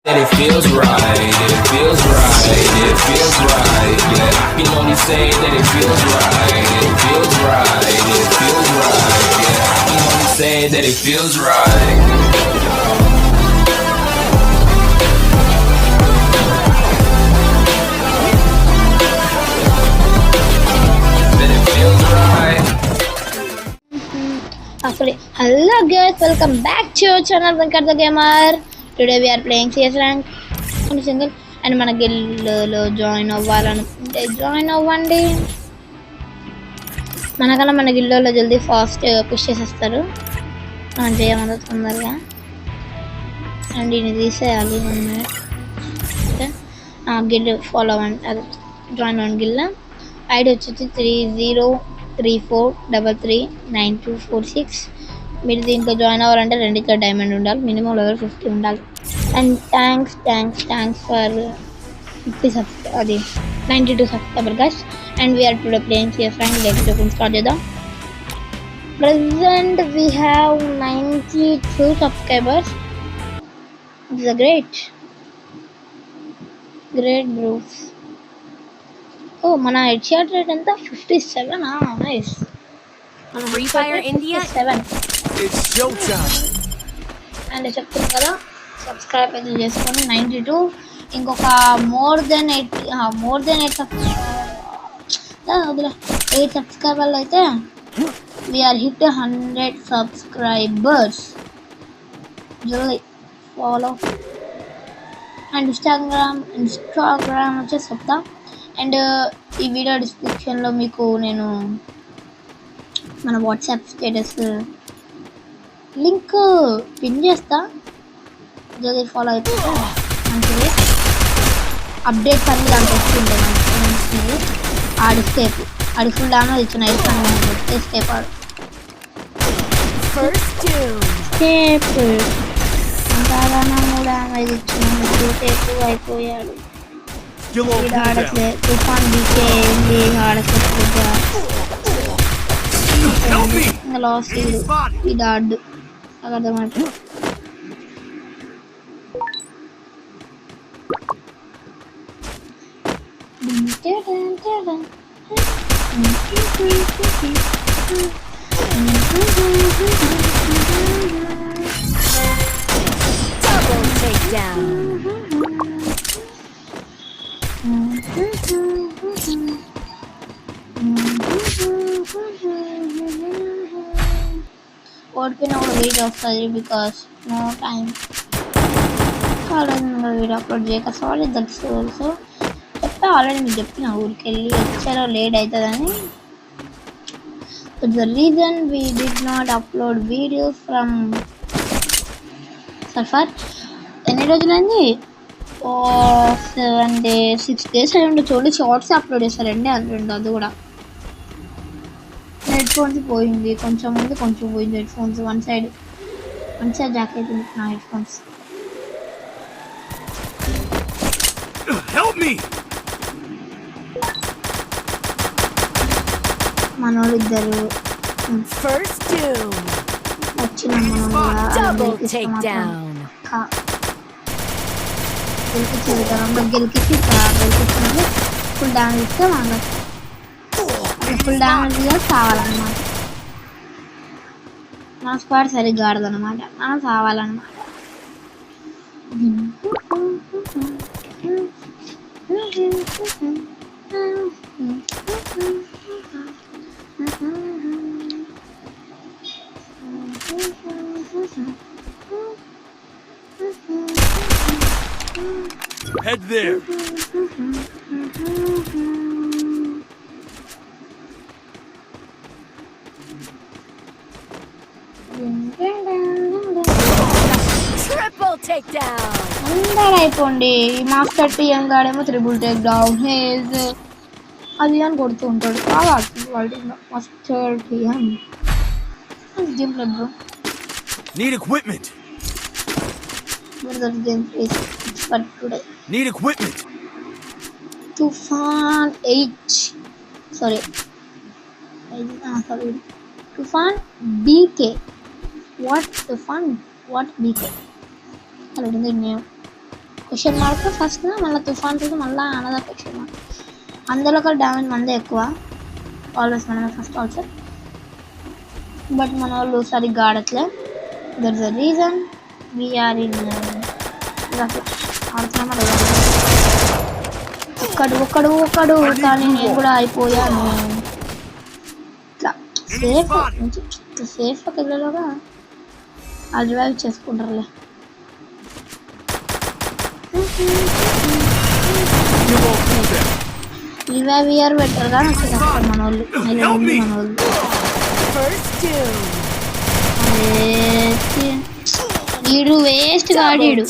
That it feels right, it feels right, it feels right. Yeah, I can only say that it feels right, it feels right, it feels right. Yeah, I can only say that it feels right. That it feels right. Sorry. Hello guys, welcome back to your channel Venkat the Gamer. Today we are playing CS rank on single and మన గిల్లులో join అవ్వాలనుకుంటే join అవ్వండి. మనకన్నా మన గిల్లులో జల్దీ fast push చేసేస్తారు. మనం చేయమన్నది తొందరగా and దీన్ని తీసేయాలి. ఓకే గిల్లు ఫాలో అవ్వండి, అది జాయిన్ అవ్వండి. గిల్ల ఐడి వచ్చేసి 3034339246. మీరు దీంట్లో జాయిన్ అవ్వాలంటే 2 డైమండ్ ఉండాలి, మినిమం లెవెల్ 50 ఉండాలి. And thanks for 92 subscriber guys. And we're today playing CS rank. Let's start చేద్దాం. Present we have 92 subscribers. It's a great bros. Oh, మన హెడ్ షాట్ రేట్ ఎంత? 57. Nice. Free Fire India 7. It's showtime. And చెప్తున్నాను కదా, subscribe అయితే చేసుకొని 92. ఇంకొక more than 8 సబ్స్క్రైబర్లు అయితే వీఆర్ హిట్ 100 సబ్స్క్రైబర్స్. జల్దీ ఫాలో. అండ్ ఇన్స్టాగ్రామ్ వచ్చేసి చెప్తా. అండ్ ఈ వీడియో డిస్క్రిప్షన్లో మీకు నేను మన వాట్సాప్ స్టేటస్ లింక్ పిన్ చేస్తా. జల్దీ ఫాలో అయిపోతే మంచిది. అప్డేట్స్ అన్ని దాంట్లో వస్తుంటాయి. మంచిది. ఆడి ఫుల్ డామేజ్ ఇచ్చిన ఎస్కేప్ ఆడు అంతగానో 3 డామేజ్ ఇచ్చిన సేపు అయిపోయాడు. ఆడట్లే తుఫాన్ బీకే ఏంది ఆడట్లేదు. ఇంకా లాస్ట్ ఇది ఆడు అర్థమైతే double takedown. ఓడిపోయిన కూడా వీడియో వస్తుంది because no time. Already video upload చేయక సారీ దట్స్ ఆల్సో చెప్తా. ఆల్రెడీ మీకు చెప్పిన ఊరికి వెళ్ళి వచ్చారో లేట్ అవుతుందని. The reason we did not upload videos from సఫర్. ఎన్ని రోజులైంది? 7 days 6 days అయ్యండి. చూడండి, షార్ట్స్ అప్లోడ్ చేస్తారండి. అది కూడా హెడ్ ఫోన్స్ పోయింది, కొంచెం ముందు కొంచెం పోయింది. Head phones one side Jack అవుతుంది నా హెడ్ ఫోన్స్. మనోళ్ళు ఇద్దరు వచ్చిన గెలిపించినప్పుడు ఫుల్ డామేజ్ ఇస్తే మనకు ఫుల్ డామేజ్ కావాలన్నమాట. మన స్క్వాడ్ సరిగ్గా ఆడదన్నమాట, మనం కావాలన్నమాట. Head there. Triple takedown. అందరూ అయిపోండి. మాస్టర్ టీఎం గాడేమో ట్రిపుల్ టేక్ డౌన్ హేజ్ అది అని కొడుతూ ఉంటాడు. బాగా ఆడుతుంది వాళ్ళు. Master TM game play bro. Need equipment. Where the game is for today. Need equipment. Tufan 8. Sorry. Tufan BK. What Tufan? What BK? I don't know the name. Question mark first మళ్ళీ తుఫాన్ తర్వాత మళ్ళీ another question mark. అందులో ఒక damage మందే ఎక్కువ always మనమే first also. But మన వాళ్ళు సరిగ్గా ఆడట్లే. There is a reason we are in ఆడుతున్నామా లేదా. ఒక్కడు కానీ నేను కూడా అయిపోయాను. ఇట్లా సేఫ్గా పిల్లలుగా ఆ రివైవ్ చేసుకుంటారులే. రివైవ్ ఇయర్ బెటర్గా నాకు కష్టం మన వాళ్ళు. వీడు వేస్ట్ గాడీడు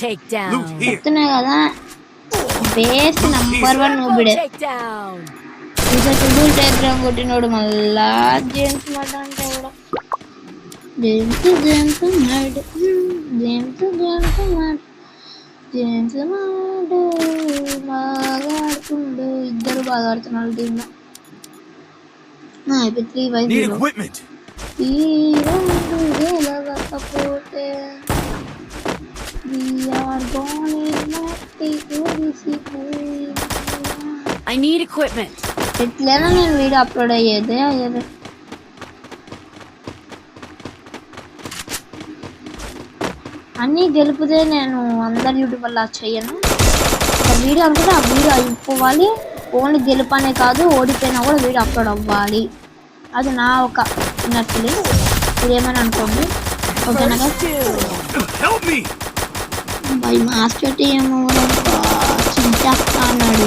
చెప్తున్నా కదా, వేస్ట్ నంబర్ 1 నోబిడే. టెగ్రామ్ కొట్టినోడు మళ్ళా జేమ్స్ మాట అంటే కూడా జేమ్స్ మాట బాగా ఆడుతుండు. ఇద్దరు బాగా ఆడుతున్నారు టీంలో. ఇప్పుడు 3-0 కాకపోతే I need equipment. ఎట్లైనా నేను వీడియో అప్లోడ్ అయ్యేది అన్నీ గెలిపితే నేను అందరు యూట్యూబర్లా చెయ్యను. ఒక వీడియో అనుకుంటే ఆ వీడియో అయిపోవాలి. ఓన్లీ గెలుపనే కాదు, ఓడిపోయినా కూడా వీడియో అప్లోడ్ అవ్వాలి. అది నా ఒక ఇన్నర్ ఫీలింగ్. ఇదేమని అనుకోండి ఓకేనా. బై మాస్టర్ టీమ్ చించేస్తాడు.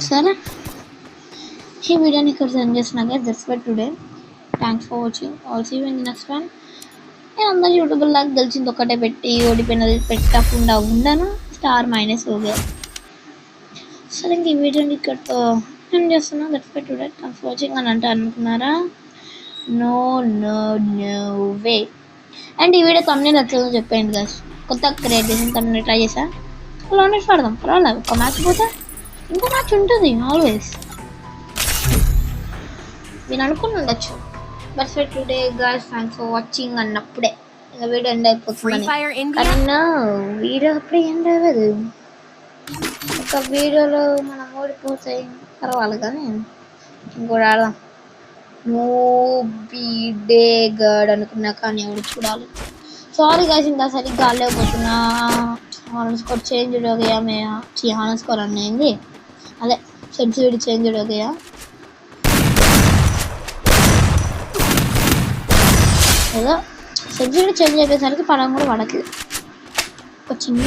సరే ఈ వీడియోని ఇక్కడ సెండ్ చేస్తున్నా guys. That's for today. Thanks for watching. All see you in the next one. నేను అందరు యూట్యూబర్ లాగా గెలిచింది ఒక్కటే పెట్టి ఓడిపోయినది పెట్టకుండా ఉండను. Star minus okay. సరే ఇంక ఈ వీడియోని ఇక్కడతో నేను చేస్తున్నా. That's for today. Thanks for watching అని అంటే అనుకున్నారా? No way. అండ్ ఈ వీడియో తమ్మునే నచ్చలేదో చెప్పండి గైస్. కొత్త క్రియేట్ చేసిన తమ్ముని ట్రై చేసా. లాండెడ్ పడదాం పర్వాలేదు. ఒక మ్యాచ్ పోతే ఇంకో మ్యాచ్ ఉంటుంది ఆల్వేస్. నేను అనుకుని ఉండొచ్చు. But for today guys thanks for watching అన్నప్పుడే ఇంకా వీడియో ఎండ్ అయిపోతుందని. కానీ వీడియో అప్పుడే ఎండ్ అవ్వదు. ఒక వీడియోలో మనం ఓడిపోతే పర్వాలేదు కానీ ఇంకోటి ఆడదాం. డే గడ్ అనుకున్నా కానీ ఎవరు చూడాలి. సారీ గైస్ ఇంకా సరిగ్గా ఆడలేకపోతున్నా. హానర్ స్కోర్ చేంజ్ हो गया मेरा. హానర్ స్కోర్ అన్నది అదే సెంచరీ చేంజ్ हो गया. ఏదో సెంచరీ చేంజ్ అయిపోయేసరికి పడం కూడా పడట్లేదు. ఒక చిన్న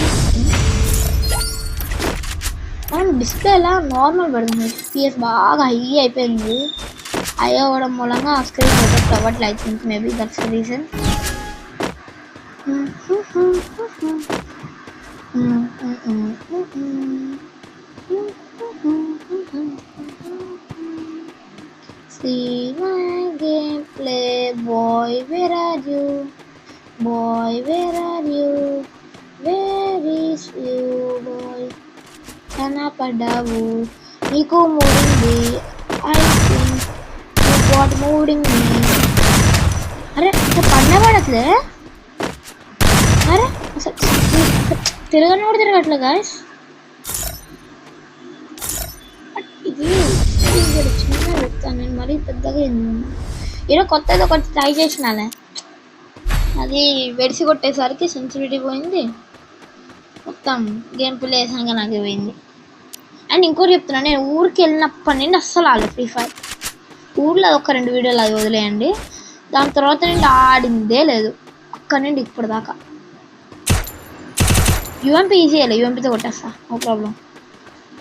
మనం డిస్ప్లేలా నార్మల్ పడుతుంది. FPS బాగా హై అయిపోయింది. హై అవ్వడం మూలంగా స్క్రీన్ ప్రొటెక్ట్ అవ్వట్లేదు. I think maybe that's the reason. See my gameplay, boy, where are you? Boy, where are you? Where is you, boy? కనపడ్డావు నీకు మూడింది. I think you got మూడింగ్ me. అరే పడినా పడట్లే. అరే తిరగని కూడా తిరగట్లే గాయస్. ఇది చిన్న చెప్తాను నేను, మరీ పెద్దగా ఏదో కొత్తది ఒకటి ట్రై చేసినాలే. అది వెడిసి కొట్టేసరికి సెన్సిటివిటీ పోయింది. మొత్తం గేమ్ ప్లే వేసాక నాకు పోయింది. అండ్ ఇంకోటి చెప్తున్నా, నేను ఊరికి వెళ్ళినప్పటి నుండి అస్సలు ఆడలేదు ఫ్రీ ఫైర్. ఊర్లో ఒక 2 వీడియోలు అది వదిలేయండి. దాని తర్వాత నుండి ఆడిందే లేదు అక్కడి నుండి ఇప్పుడు దాకా. యూఎంపీ ఈజీ అయ్యలే, యూఎంపీతో కొట్టేస్తా నో ప్రాబ్లం.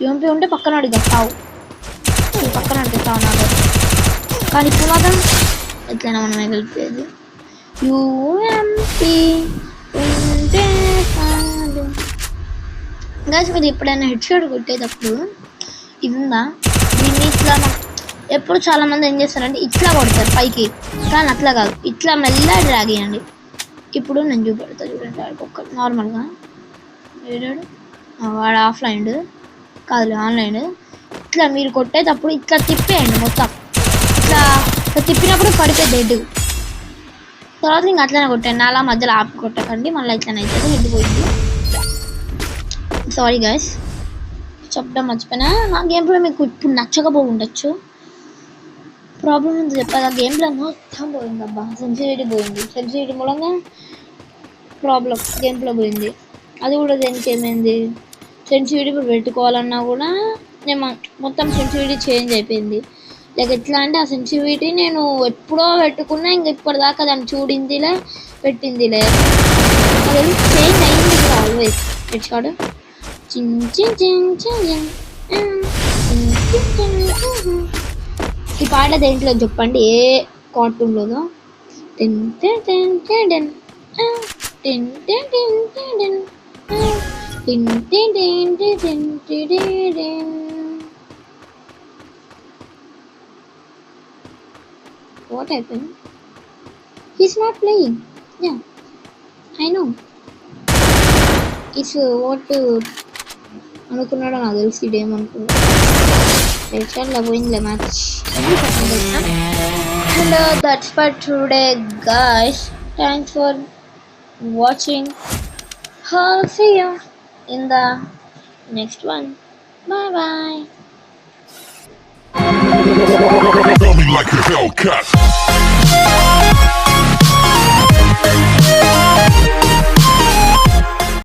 యూఎంపీ ఉంటే పక్కన అడిగా తావు, పక్కన అడిగిస్తావు నాకు. కానీ ఇప్పుడు మాత్రం ఎట్లయినా మనమే గెలిపేది. యూఎంపీ ఉంటే కాదు గాయస్. మీరు ఎప్పుడైనా హెడ్ షాట్ కొట్టేటప్పుడు ఇది ఉందా, దీన్ని ఇట్లా ఎప్పుడు చాలామంది ఏం చేస్తారంటే ఇట్లా కొడతారు పైకి, కానీ అట్లా కాదు, ఇట్లా మెల్లగా డ్రాగ్ చేయండి. ఇప్పుడు నేను చూపెడతా చూడండి. ఆడుకోక నార్మల్గా ఏడాడు వాడు ఆఫ్లైన్ కాదు ఆన్లైన్. ఇట్లా మీరు కొట్టేటప్పుడు ఇట్లా తిప్పేయండి మొత్తం. ఇట్లా తిప్పినప్పుడు పడిపోయి డెడ్. తర్వాత ఇంక అట్లనే కొట్టాను, అలా మధ్యలో ఆపి కొట్టకండి, మళ్ళీ ఇట్లనే అవుతుంది, హెడ్ పోయింది. సారీ గైస్, చెప్పడం మర్చిపోయినా. నా గేమ్ ప్లే మీకు ఇప్పుడు నచ్చకపోతుండొచ్చు, ప్రాబ్లం ఏంటో చెప్పాలి. ఆ గేమ్ ప్లే మొత్తం పోయింది అబ్బా, సెన్సిటివిటీ పోయింది, సెన్సిటివిటీ మూలంగా ప్రాబ్లం, గేమ్ ప్లే పోయింది. అది కూడా దేనికి ఏమైంది, సెన్సిటివిటీ ఇప్పుడు పెట్టుకోవాలన్నా కూడా నేను మొత్తం సెన్సిటివిటీ చేంజ్ అయిపోయింది. లైక్ ఎట్లా అంటే ఆ సెన్సిటివిటీ నేను ఎప్పుడో పెట్టుకున్నా, ఇంక ఇప్పటిదాకా దాన్ని చూడిందిలే పెట్టిందిలే, అది చేంజ్ అయింది కూడా ఆల్వేస్. హెడ్ షాట్ ఈ పాట దేంట్లో చెప్పండి, ఏ కార్టూన్లోనో. What happened? He's not playing. Yeah, I know. It's what అనుకున్నాడో నాకు తెలిసి, ఇదేమనుకున్నాడు. చాలా పోయిందిలే match. And that's for today guys, thanks for watching. I'll see you in the next one. Bye bye. Tell me like a Hellcat.